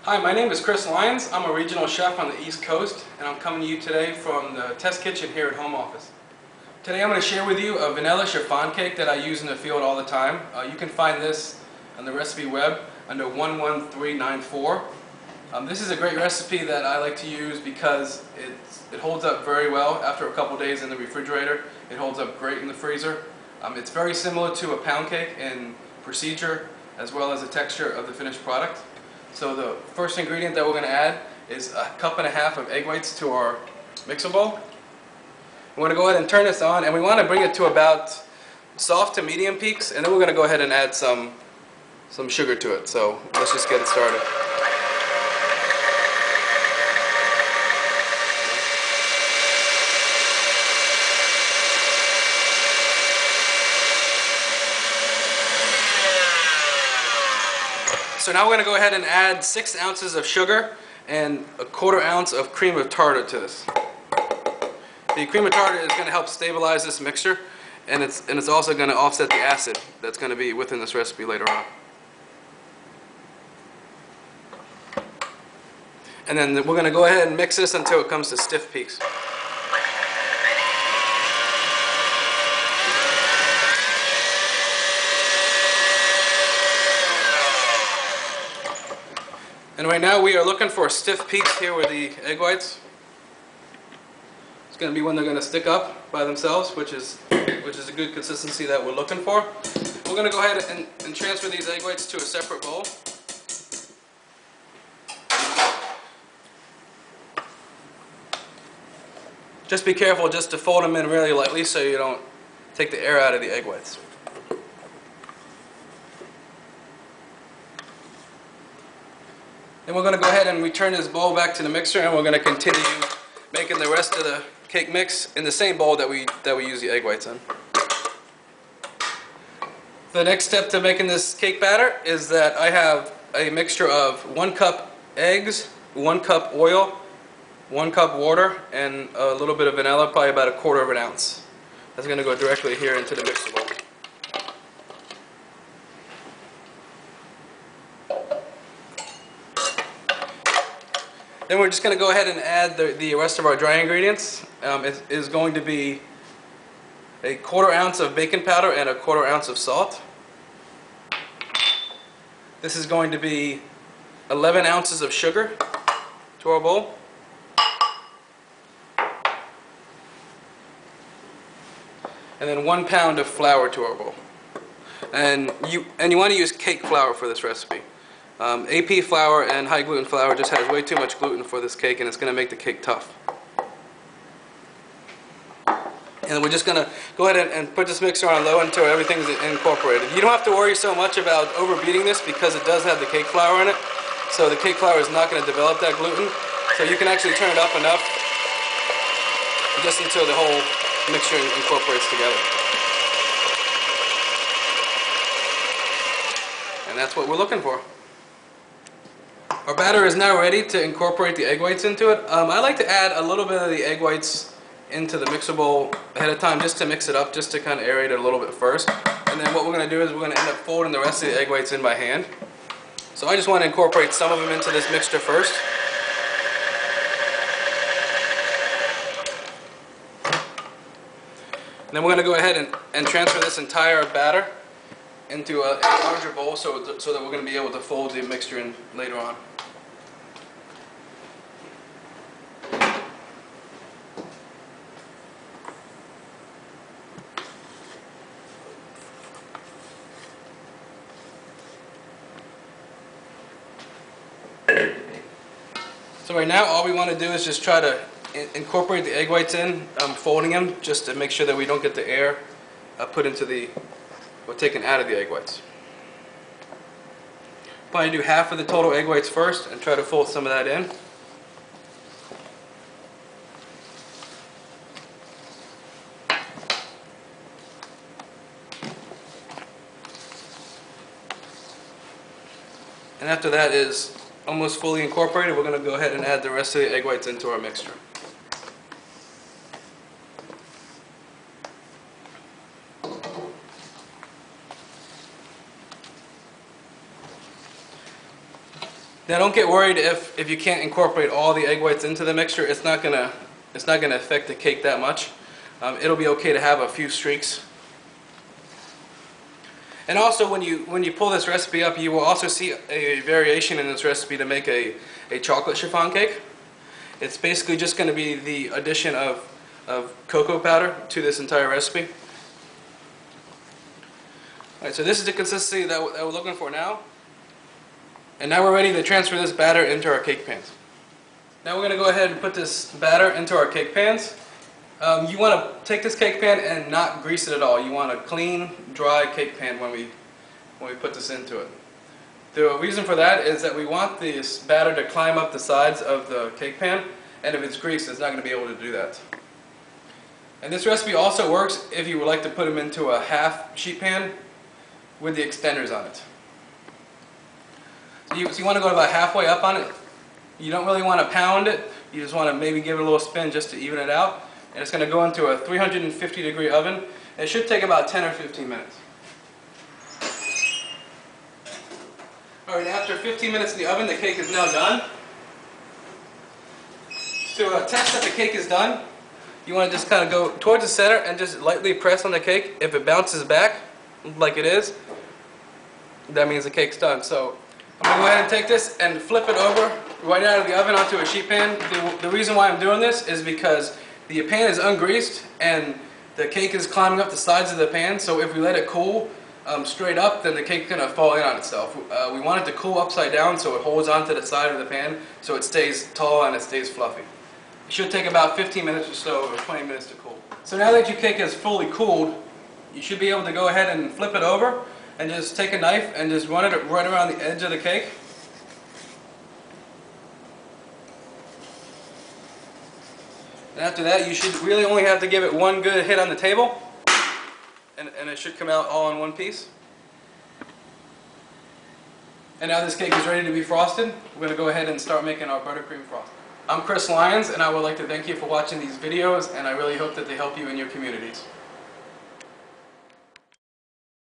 Hi, my name is Chris Lyons. I'm a regional chef on the East Coast, and I'm coming to you today from the test kitchen here at home office. Today I'm going to share with you a vanilla chiffon cake that I use in the field all the time. You can find this on the recipe web under 11394. This is a great recipe that I like to use because it holds up very well after a couple days in the refrigerator. It holds up great in the freezer. It's very similar to a pound cake in procedure as well as the texture of the finished product. So the first ingredient that we're going to add is 1.5 cups of egg whites to our mixer bowl. We're going to go ahead and turn this on, and we want to bring it to about soft to medium peaks, and then we're going to go ahead and add some sugar to it. So let's just get it started. So now we're going to go ahead and add 6 ounces of sugar and 1/4 ounce of cream of tartar to this. The cream of tartar is going to help stabilize this mixture, and it's also going to offset the acid that's going to be within this recipe later on. And then we're going to go ahead and mix this until it comes to stiff peaks. And right now we are looking for stiff peaks here with the egg whites. It's going to be when they're going to stick up by themselves, which is a good consistency that we're looking for. We're going to go ahead and transfer these egg whites to a separate bowl. Just be careful just to fold them in really lightly so you don't take the air out of the egg whites. Then we're going to go ahead and return this bowl back to the mixer, and we're going to continue making the rest of the cake mix in the same bowl that we use the egg whites in. The next step to making this cake batter is that I have a mixture of 1 cup eggs, 1 cup oil, 1 cup water, and a little bit of vanilla, probably about 1/4 ounce. That's going to go directly here into the mixer bowl. Then we're just going to go ahead and add the rest of our dry ingredients. It is going to be 1/4 ounce of baking powder and 1/4 ounce of salt. This is going to be 11 ounces of sugar to our bowl. And then 1 pound of flour to our bowl. And you want to use cake flour for this recipe. AP flour and high gluten flour just has way too much gluten for this cake, and it's going to make the cake tough. And we're just going to go ahead and put this mixer on low until everything's incorporated. You don't have to worry so much about overbeating this because it does have the cake flour in it. So the cake flour is not going to develop that gluten. So you can actually turn it up enough just until the whole mixture incorporates together. And that's what we're looking for. Our batter is now ready to incorporate the egg whites into it. I like to add a little bit of the egg whites into the mixer bowl ahead of time just to mix it up, just to kind of aerate it a little bit first. And then what we're going to do is we're going to end up folding the rest of the egg whites in by hand. So I just want to incorporate some of them into this mixture first. And then we're going to go ahead and transfer this entire batter into a larger bowl so that we're going to be able to fold the mixture in later on. So right now all we want to do is just try to incorporate the egg whites in, folding them just to make sure that we don't get the air put into or taken out of the egg whites. Probably do half of the total egg whites first and try to fold some of that in. And after that is almost fully incorporated, we're going to go ahead and add the rest of the egg whites into our mixture. Now don't get worried if you can't incorporate all the egg whites into the mixture. It's not gonna affect the cake that much. It'll be okay to have a few streaks. And also when you pull this recipe up, you will also see a variation in this recipe to make a chocolate chiffon cake. It's basically just going to be the addition of cocoa powder to this entire recipe. Alright, so this is the consistency that we're looking for now. And now we're ready to transfer this batter into our cake pans. Now we're going to go ahead and put this batter into our cake pans. You want to take this cake pan and not grease it at all. You want a clean, dry cake pan when we put this into it. The reason for that is that we want this batter to climb up the sides of the cake pan, and if it's greased, it's not going to be able to do that. And this recipe also works if you would like to put them into a half sheet pan with the extenders on it. So you want to go about halfway up on it. You don't really want to pound it. You just want to maybe give it a little spin just to even it out. And it's going to go into a 350-degree oven. And it should take about 10 or 15 minutes. Alright, after 15 minutes in the oven, the cake is now done. To test that the cake is done, you want to just kind of go towards the center and just lightly press on the cake. If it bounces back, like it is, that means the cake's done. So I'm going to go ahead and take this and flip it over right out of the oven onto a sheet pan. The reason why I'm doing this is because the pan is ungreased and the cake is climbing up the sides of the pan, so if we let it cool straight up, then the cake's going to fall in on itself. We want it to cool upside down so it holds onto the side of the pan so it stays tall and it stays fluffy. It should take about 15 minutes or so, or 20 minutes to cool. So now that your cake is fully cooled, you should be able to go ahead and flip it over and just take a knife and just run it right around the edge of the cake. And after that, you should really only have to give it one good hit on the table, and it should come out all in one piece. And now this cake is ready to be frosted. We're going to go ahead and start making our buttercream frosting. I'm Chris Lyons, and I would like to thank you for watching these videos, and I really hope that they help you in your communities.